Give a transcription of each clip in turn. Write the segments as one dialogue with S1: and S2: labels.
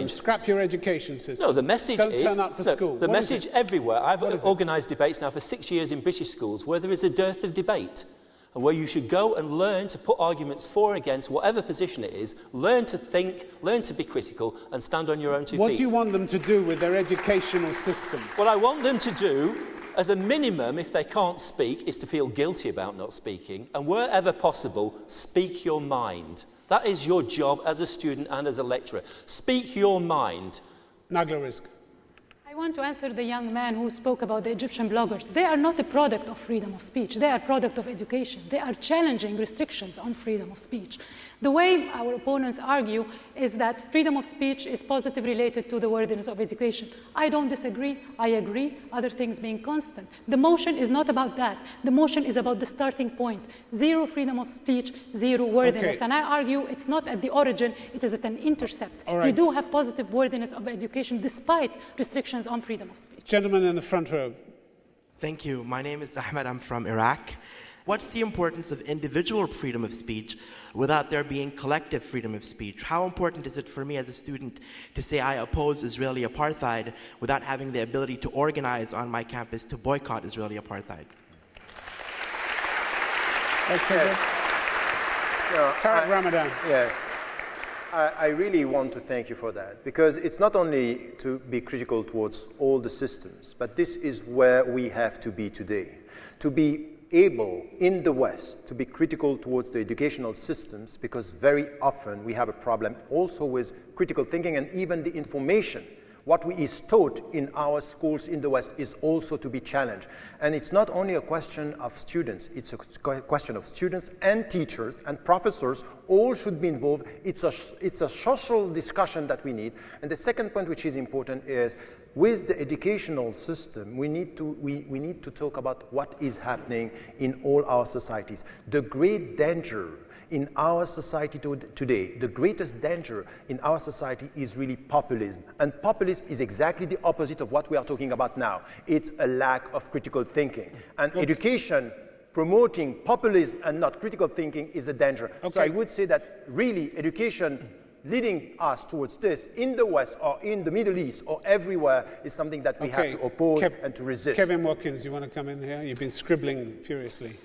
S1: Scrap your education system.
S2: No, the message
S1: Don't turn up for school.
S2: The message everywhere. I've organised debates now for 6 years in British schools where there is a dearth of debate and where you should go and learn to put arguments for and against whatever position it is, learn to think, learn to be critical and stand on your own 2 feet.
S1: What do you want them to do with their educational system?
S2: What I want them to do, as a minimum, if they can't speak, is to feel guilty about not speaking, and wherever possible, speak your mind. That is your job as a student and as a lecturer. Speak your mind.
S1: Nagla Rizk.
S3: I want to answer the young man who spoke about the Egyptian bloggers. They are not a product of freedom of speech. They are a product of education. They are challenging restrictions on freedom of speech. The way our opponents argue is that freedom of speech is positively related to the worthiness of education. I don't disagree. I agree, other things being constant. The motion is not about that. The motion is about the starting point. Zero freedom of speech, zero worthiness. Okay. And I argue it's not at the origin, it is at an intercept.
S1: Right.
S3: You do have positive worthiness of education despite restrictions on freedom of speech.
S1: Gentleman in the front row.
S4: Thank you. My name is Ahmed. I'm from Iraq. What's the importance of individual freedom of speech without there being collective freedom of speech? How important is it for me as a student to say I oppose Israeli apartheid without having the ability to organize on my campus to boycott Israeli apartheid?
S1: Tariq Ramadan.
S5: Yes. I really want to thank you for that, because it's not only to be critical towards all the systems, but this is where we have to be today. To be able, in the West, to be critical towards the educational systems, because very often we have a problem also with critical thinking, and even the information. What is taught in our schools in the West is also to be challenged. And it's not only a question of students, it's a question of students and teachers and professors, all should be involved. It's a social discussion that we need. And the second point, which is important, is with the educational system, we need to talk about what is happening in all our societies. The great danger in our society today, the greatest danger in our society is really populism. And populism is exactly the opposite of what we are talking about now. It's a lack of critical thinking. And education promoting populism and not critical thinking is a danger. Okay. So I would say that really education leading us towards this in the West or in the Middle East or everywhere is something that we have to oppose and to resist.
S1: Kevin Watkins, you want to come in here? You've been scribbling furiously.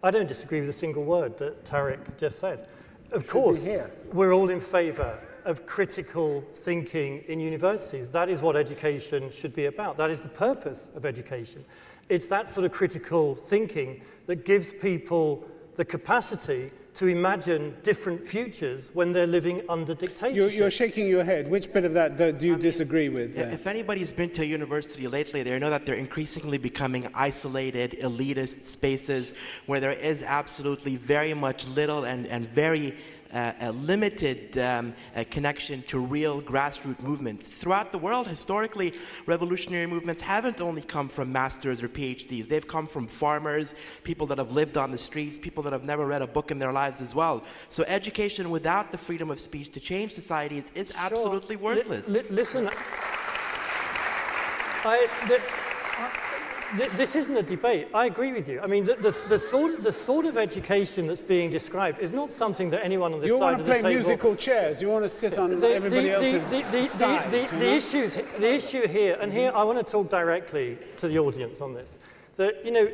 S6: I don't disagree with a single word that Tariq just said. Of course, we're all in favour of critical thinking in universities. That is what education should be about. That is the purpose of education. It's that sort of critical thinking that gives people the capacity to imagine different futures when they're living under dictatorship.
S1: You're shaking your head. Which bit of that do you disagree with?
S4: If anybody's been to a university lately, they know that they're increasingly becoming isolated, elitist spaces where there is absolutely very much little and very limited connection to real grassroots movements. Throughout the world, historically, revolutionary movements haven't only come from masters or PhDs. They've come from farmers, people that have lived on the streets, people that have never read a book in their lives as well. So education without the freedom of speech to change societies is absolutely worthless.
S6: Listen, this isn't a debate. I agree with you. I mean, the sort of education that's being described is not something that anyone on this side of the table...
S1: You want to play musical chairs. You want to sit on everybody else's side.
S6: The issue here, and here I want to talk directly to the audience on this, that, you know,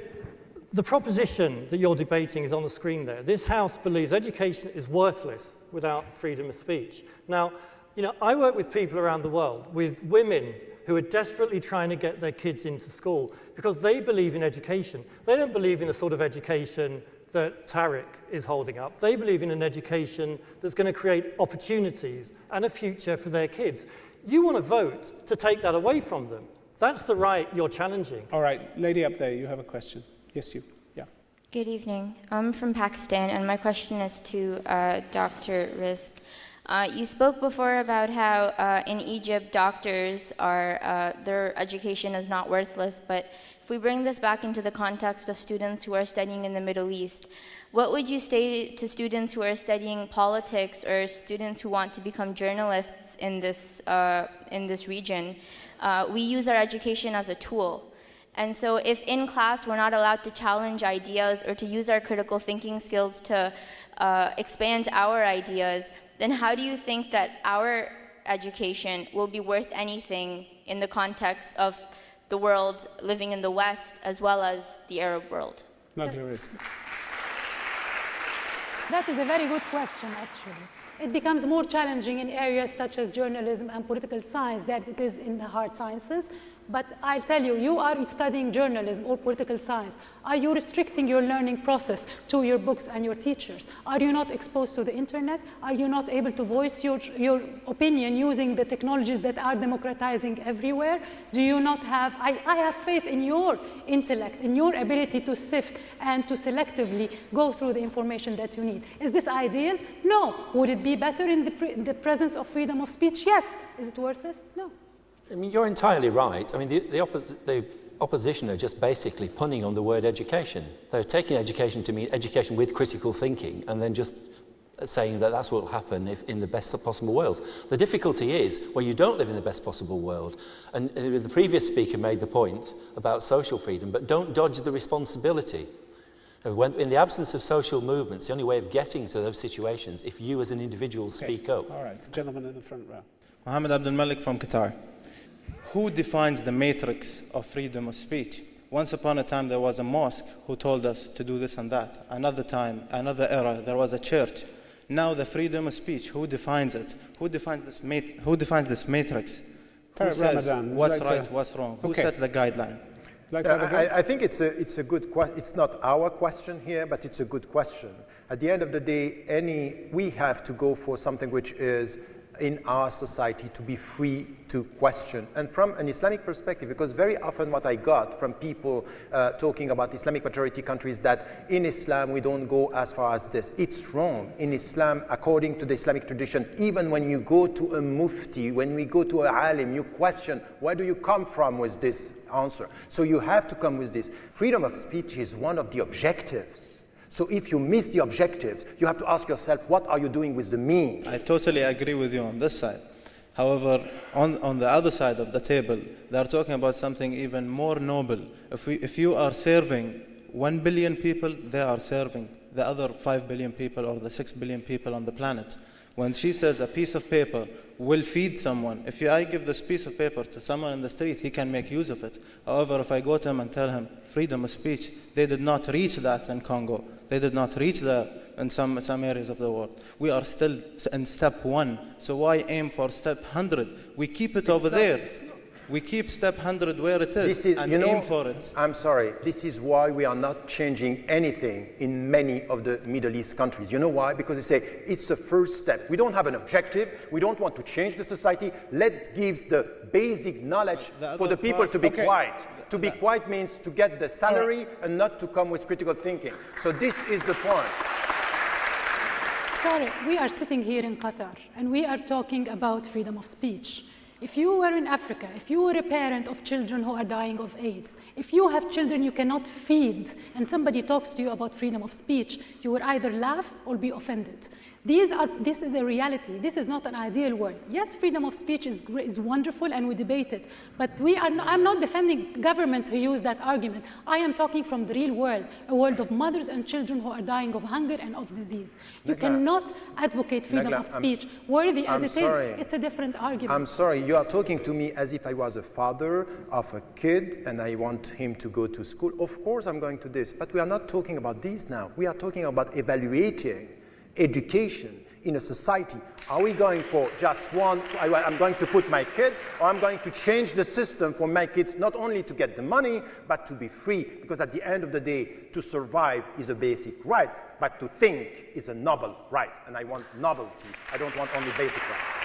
S6: the proposition that you're debating is on the screen there. This House believes education is worthless without freedom of speech. Now, you know, I work with people around the world, with women who are desperately trying to get their kids into school because they believe in education. They don't believe in the sort of education that Tariq is holding up. They believe in an education that's going to create opportunities and a future for their kids. You want to vote to take that away from them. That's the right you're challenging.
S1: All right, lady up there, you have a question. Yes, you. Yeah.
S7: Good evening. I'm from Pakistan, and my question is to Dr. Rizk. You spoke before about how in Egypt doctors are, their education is not worthless, but if we bring this back into the context of students who are studying in the Middle East, what would you say to students who are studying politics or students who want to become journalists in this region? We use our education as a tool. And so if in class we're not allowed to challenge ideas or to use our critical thinking skills to expand our ideas, then how do you think that our education will be worth anything in the context of the world living in the West as well as the Arab world?
S1: Dr. Risk.
S3: That is a very good question, actually. It becomes more challenging in areas such as journalism and political science than it is in the hard sciences. But I'll tell you, you are studying journalism or political science. Are you restricting your learning process to your books and your teachers? Are you not exposed to the internet? Are you not able to voice your opinion using the technologies that are democratizing everywhere? Do you not have, I have faith in your intellect, in your ability to sift and to selectively go through the information that you need. Is this ideal? No. Would it be better in the presence of freedom of speech? Yes. Is it worthless? No.
S2: I mean, you're entirely right. I mean, the opposition are just basically punning on the word education. They're taking education to mean education with critical thinking and then just saying that that's what will happen if in the best possible world. The difficulty is where you don't live in the best possible world. And the previous speaker made the point about social freedom, but don't dodge the responsibility. In the absence of social movements, the only way of getting to those situations, if you as an individual speak up.
S1: All right, gentleman in the front row.
S8: Mohammed Abdul Malik from Qatar. Who defines the matrix of freedom of speech? Once upon a time, there was a mosque who told us to do this and that. Another time, another era, there was a church. Now the freedom of speech, who defines it? Who defines this matrix? Who says what's right, what's wrong? Who sets the guideline?
S5: I think it's a good question. It's not our question here, but it's a good question. At the end of the day, we have to go for something which is in our society to be free to question. And from an Islamic perspective, because very often what I got from people talking about Islamic majority countries that in Islam we don't go as far as this. It's wrong. In Islam, according to the Islamic tradition, even when you go to a mufti, when we go to a alim, you question, where do you come from with this answer? So you have to come with this. Freedom of speech is one of the objectives. So if you miss the objectives, you have to ask yourself, what are you doing with the means?
S8: I totally agree with you on this side. However, on the other side of the table, they're talking about something even more noble. If you are serving 1 billion people, they are serving the other 5 billion people or the 6 billion people on the planet. When she says a piece of paper will feed someone, if I give this piece of paper to someone in the street, he can make use of it. However, if I go to him and tell him freedom of speech, they did not reach that in Congo. They did not reach that in some areas of the world. We are still in step 1. So why aim for step 100? We keep it over there. We keep step 100 where it is and aim for it.
S5: I'm sorry. This is why we are not changing anything in many of the Middle East countries. You know why? Because they say it's a first step. We don't have an objective. We don't want to change the society. Let's give the basic knowledge for the people to be quiet. To be quiet means to get the salary and not to come with critical thinking. So this is the point.
S3: Sorry, we are sitting here in Qatar and we are talking about freedom of speech. If you were in Africa, if you were a parent of children who are dying of AIDS, if you have children you cannot feed and somebody talks to you about freedom of speech, you will either laugh or be offended. This is a reality. This is not an ideal world. Yes, freedom of speech is wonderful and we debate it, but I'm not defending governments who use that argument. I am talking from the real world, a world of mothers and children who are dying of hunger and of disease. You cannot advocate freedom of speech, worthy as it is. It's a different argument.
S5: I'm sorry, you are talking to me as if I was a father of a kid and I want him to go to school. Of course I'm going to this, but we are not talking about this now. We are talking about evaluating education in a society. Are we going for just one, I'm going to put my kid, or I'm going to change the system for my kids not only to get the money, but to be free, because at the end of the day, to survive is a basic right, but to think is a noble right, and I want novelty. I don't want only basic rights.